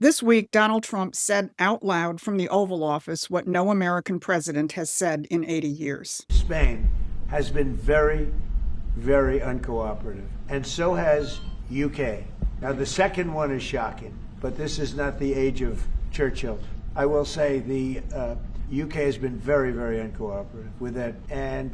This week, Donald Trump said out loud from the Oval Office what no American president has said in 80 years. Spain has been very, very uncooperative, and so has UK. Now, the second one is shocking, but this is not the age of Churchill. I will say the UK has been very, very uncooperative with that, and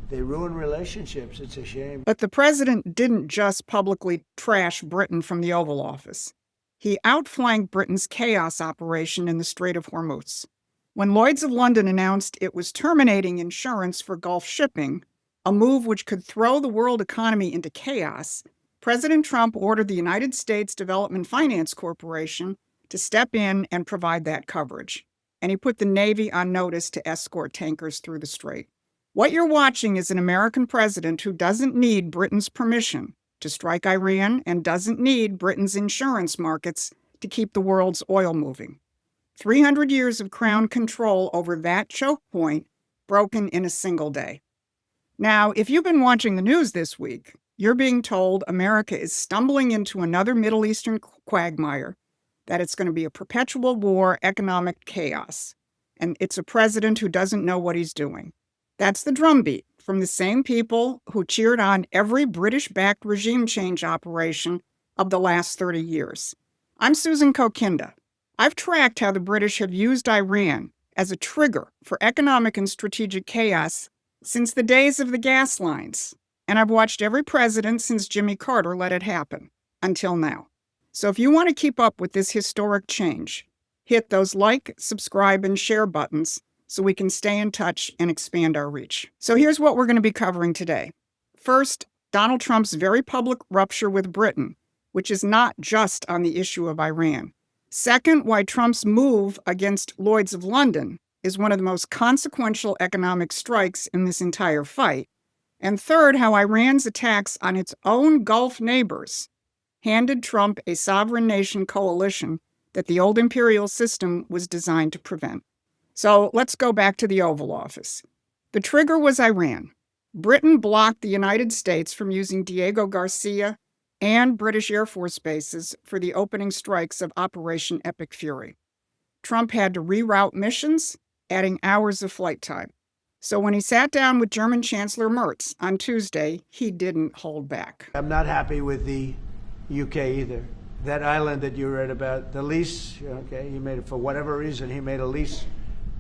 they ruin relationships. It's a shame. But the president didn't just publicly trash Britain from the Oval Office. He outflanked Britain's chaos operation in the Strait of Hormuz. When Lloyd's of London announced it was terminating insurance for Gulf shipping, a move which could throw the world economy into chaos, President Trump ordered the United States Development Finance Corporation to step in and provide that coverage. And he put the Navy on notice to escort tankers through the strait. What you're watching is an American president who doesn't need Britain's permission to strike Iran and doesn't need Britain's insurance markets to keep the world's oil moving. 300 years of crown control over that choke point broken in a single day. Now, if you've been watching the news this week, you're being told America is stumbling into another Middle Eastern quagmire, that it's going to be a perpetual war, economic chaos, and it's a president who doesn't know what he's doing. That's the drumbeat from the same people who cheered on every British-backed regime change operation of the last 30 years. I'm Susan Kokinda. I've tracked how the British have used Iran as a trigger for economic and strategic chaos since the days of the gas lines, and I've watched every president since Jimmy Carter let it happen, until now. So if you want to keep up with this historic change, hit those like, subscribe, and share buttons so we can stay in touch and expand our reach. So here's what we're going to be covering today. First, Donald Trump's very public rupture with Britain, which is not just on the issue of Iran. Second, why Trump's move against Lloyd's of London is one of the most consequential economic strikes in this entire fight. And third, how Iran's attacks on its own Gulf neighbors handed Trump a sovereign nation coalition that the old imperial system was designed to prevent. So let's go back to the Oval Office. The trigger was Iran. Britain blocked the United States from using Diego Garcia and British Air Force bases for the opening strikes of Operation Epic Fury. Trump had to reroute missions, adding hours of flight time. So when he sat down with German Chancellor Merz on Tuesday, he didn't hold back. I'm not happy with the UK either. That island that you read about, the lease, okay, he made it for whatever reason, he made a lease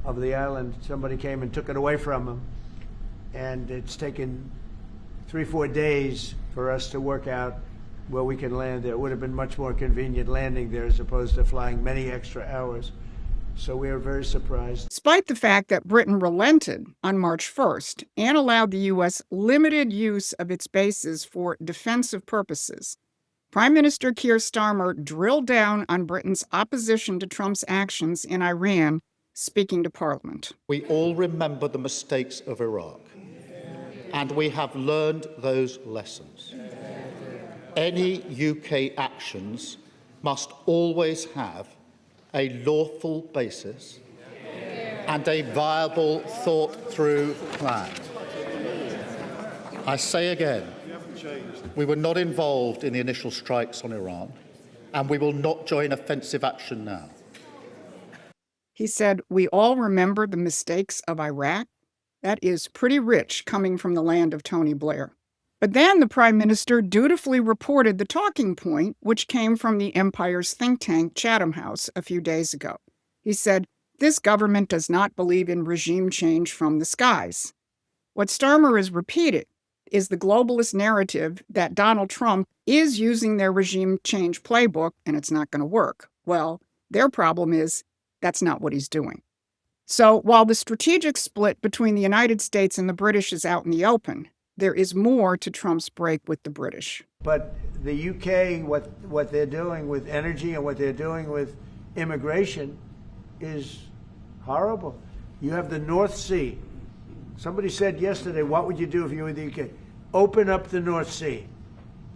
of the island. Somebody came and took it away from him. And it's taken 3-4 days for us to work out where we can land there. It would have been much more convenient landing there as opposed to flying many extra hours. So we are very surprised. Despite the fact that Britain relented on March 1st and allowed the U.S. limited use of its bases for defensive purposes, Prime Minister Keir Starmer drilled down on Britain's opposition to Trump's actions in Iran, speaking to Parliament. We all remember the mistakes of Iraq, and we have learned those lessons. Any UK actions must always have a lawful basis and a viable, thought-through plan. I say again, we were not involved in the initial strikes on Iran, and we will not join offensive action now. He said, "We all remember the mistakes of Iraq." That is pretty rich coming from the land of Tony Blair. But then the Prime Minister dutifully reported the talking point, which came from the Empire's think tank, Chatham House, a few days ago. He said, "This government does not believe in regime change from the skies." What Starmer is repeating is the globalist narrative that Donald Trump is using their regime change playbook and it's not going to work. Well, their problem is that's not what he's doing. So while the strategic split between the United States and the British is out in the open, there is more to Trump's break with the British. But the UK, what they're doing with energy and what they're doing with immigration is horrible. You have the North Sea. Somebody said yesterday, what would you do if you were the UK? Open up the North Sea.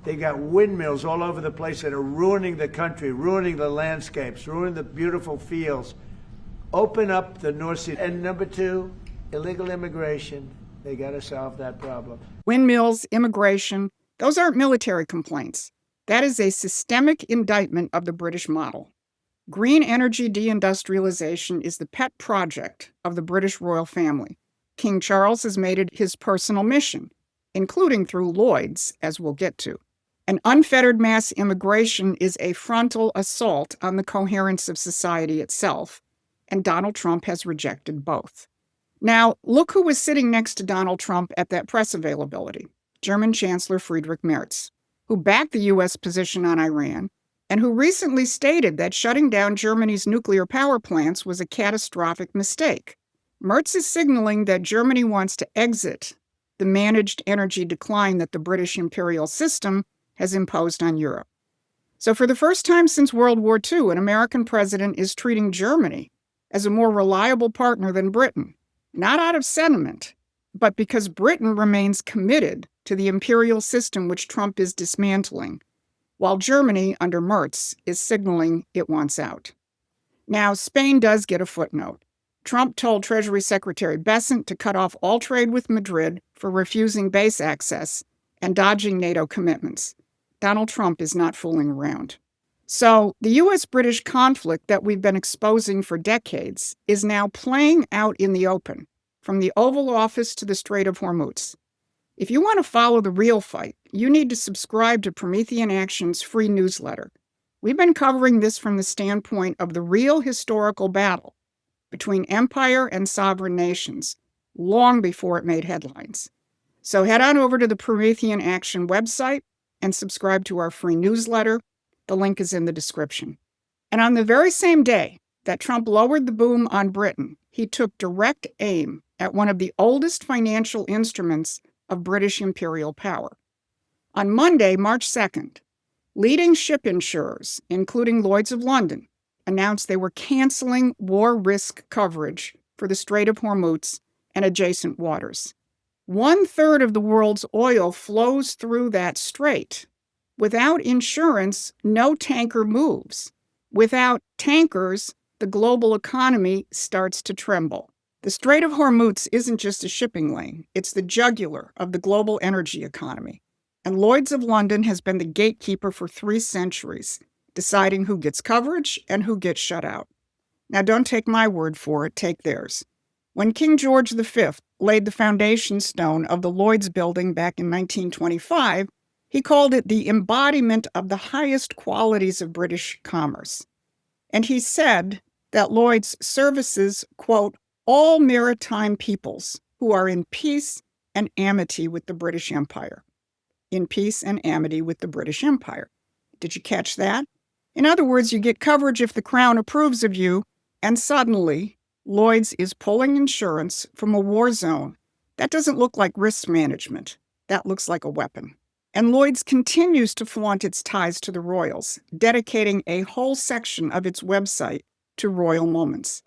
They got windmills all over the place that are ruining the country, ruining the landscapes, ruining the beautiful fields. Open up the North Sea. And number two, illegal immigration. They got to solve that problem. Windmills, immigration, those aren't military complaints. That is a systemic indictment of the British model. Green energy deindustrialization is the pet project of the British royal family. King Charles has made it his personal mission, including through Lloyd's, as we'll get to. And unfettered mass immigration is a frontal assault on the coherence of society itself, and Donald Trump has rejected both. Now, look who was sitting next to Donald Trump at that press availability, German Chancellor Friedrich Merz, who backed the U.S. position on Iran and who recently stated that shutting down Germany's nuclear power plants was a catastrophic mistake. Merz is signaling that Germany wants to exit the managed energy decline that the British imperial system has imposed on Europe. So for the first time since World War II, an American president is treating Germany as a more reliable partner than Britain, not out of sentiment, but because Britain remains committed to the imperial system which Trump is dismantling, while Germany, under Merz, is signaling it wants out. Now, Spain does get a footnote. Trump told Treasury Secretary Besant to cut off all trade with Madrid for refusing base access and dodging NATO commitments. Donald Trump is not fooling around. So the U.S.-British conflict that we've been exposing for decades is now playing out in the open, from the Oval Office to the Strait of Hormuz. If you want to follow the real fight, you need to subscribe to Promethean Action's free newsletter. We've been covering this from the standpoint of the real historical battle between empire and sovereign nations, long before it made headlines. So head on over to the Promethean Action website and subscribe to our free newsletter. The link is in the description. And on the very same day that Trump lowered the boom on Britain, he took direct aim at one of the oldest financial instruments of British imperial power. On Monday, March 2nd, leading ship insurers, including Lloyd's of London, announced they were canceling war risk coverage for the Strait of Hormuz and adjacent waters. 1/3 of the world's oil flows through that strait. Without insurance, no tanker moves. Without tankers, the global economy starts to tremble. The Strait of Hormuz isn't just a shipping lane, it's the jugular of the global energy economy. And Lloyd's of London has been the gatekeeper for 3 centuries, deciding who gets coverage and who gets shut out. Now, don't take my word for it, take theirs. When King George V laid the foundation stone of the Lloyd's building back in 1925, he called it the embodiment of the highest qualities of British commerce. And he said that Lloyd's services, quote, all maritime peoples who are in peace and amity with the British Empire. In peace and amity with the British Empire. Did you catch that? In other words, you get coverage if the Crown approves of you, and suddenly Lloyd's is pulling insurance from a war zone. That doesn't look like risk management. That looks like a weapon. And Lloyd's continues to flaunt its ties to the royals, dedicating a whole section of its website to royal moments.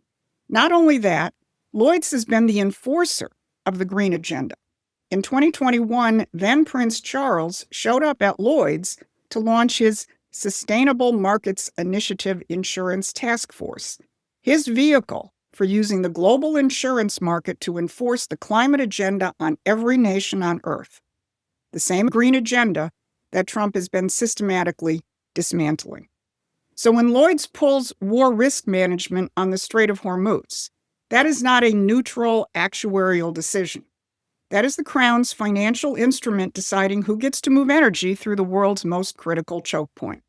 Not only that, Lloyd's has been the enforcer of the green agenda. In 2021, then Prince Charles showed up at Lloyd's to launch his Sustainable Markets Initiative Insurance Task Force, his vehicle for using the global insurance market to enforce the climate agenda on every nation on Earth. The same green agenda that Trump has been systematically dismantling. So when Lloyd's pulls war risk management on the Strait of Hormuz, that is not a neutral actuarial decision. That is the Crown's financial instrument deciding who gets to move energy through the world's most critical choke point.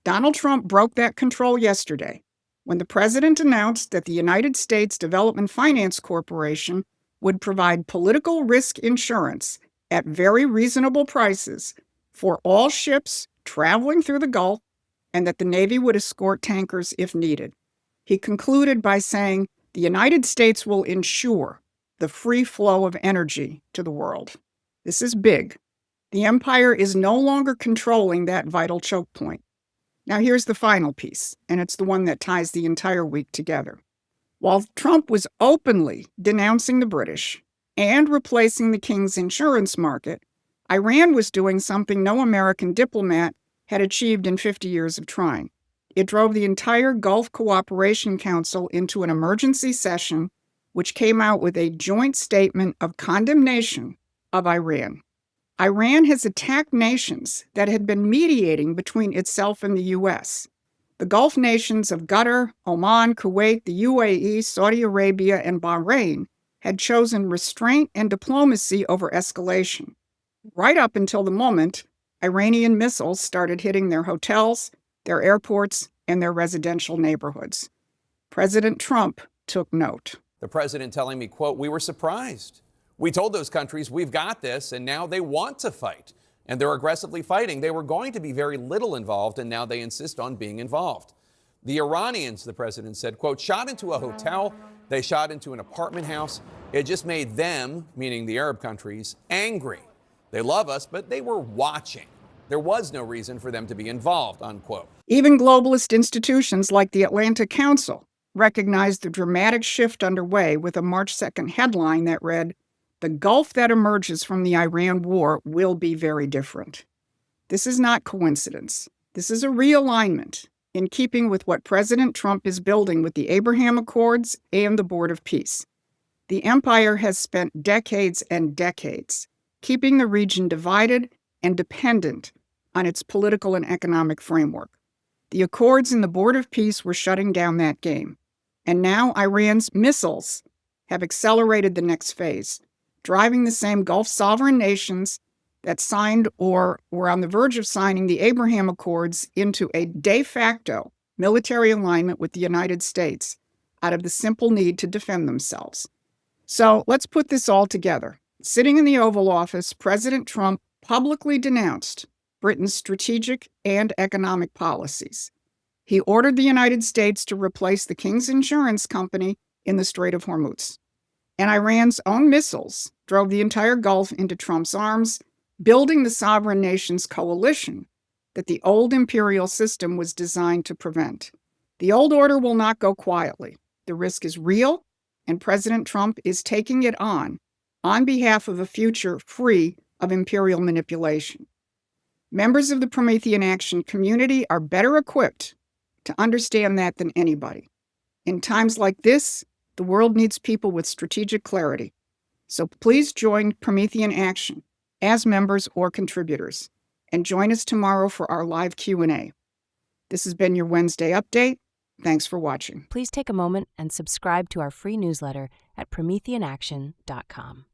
Donald Trump broke that control yesterday when the president announced that the United States Development Finance Corporation would provide political risk insurance at very reasonable prices for all ships traveling through the Gulf, and that the Navy would escort tankers if needed. He concluded by saying, the United States will ensure the free flow of energy to the world. This is big. The empire is no longer controlling that vital choke point. Now here's the final piece, and it's the one that ties the entire week together. While Trump was openly denouncing the British and replacing the king's insurance market, Iran was doing something no American diplomat had achieved in 50 years of trying. It drove the entire Gulf Cooperation Council into an emergency session, which came out with a joint statement of condemnation of Iran. Iran has attacked nations that had been mediating between itself and the U.S. The Gulf nations of Qatar, Oman, Kuwait, the UAE, Saudi Arabia, and Bahrain had chosen restraint and diplomacy over escalation, right up until the moment Iranian missiles started hitting their hotels, their airports, and their residential neighborhoods. President Trump took note. The president telling me, quote, "We were surprised. We told those countries we've got this, and now they want to fight. And they're aggressively fighting. They were going to be very little involved, and now they insist on being involved." The Iranians, the president said, quote, "shot into a hotel. They shot into an apartment house. It just made them," meaning the Arab countries, "angry. They love us, but they were watching. There was no reason for them to be involved," unquote. Even globalist institutions like the Atlantic Council recognized the dramatic shift underway with a March 2nd headline that read, "The Gulf that emerges from the Iran war will be very different." This is not coincidence. This is a realignment in keeping with what President Trump is building with the Abraham Accords and the Board of Peace. The empire has spent decades and decades keeping the region divided and dependent on its political and economic framework. The Accords and the Board of Peace were shutting down that game. And now Iran's missiles have accelerated the next phase, driving the same Gulf sovereign nations that signed or were on the verge of signing the Abraham Accords into a de facto military alignment with the United States out of the simple need to defend themselves. So let's put this all together. Sitting in the Oval Office, President Trump publicly denounced Britain's strategic and economic policies. He ordered the United States to replace the King's Insurance Company in the Strait of Hormuz. And Iran's own missiles drove the entire Gulf into Trump's arms, building the sovereign nations coalition that the old imperial system was designed to prevent. The old order will not go quietly. The risk is real, and President Trump is taking it on behalf of a future free of imperial manipulation. Members of the Promethean Action community are better equipped to understand that than anybody. In times like this, the world needs people with strategic clarity. So please join Promethean Action as members or contributors, and join us tomorrow for our live Q&A. This has been your Wednesday update. Thanks for watching. Please take a moment and subscribe to our free newsletter at prometheanaction.com.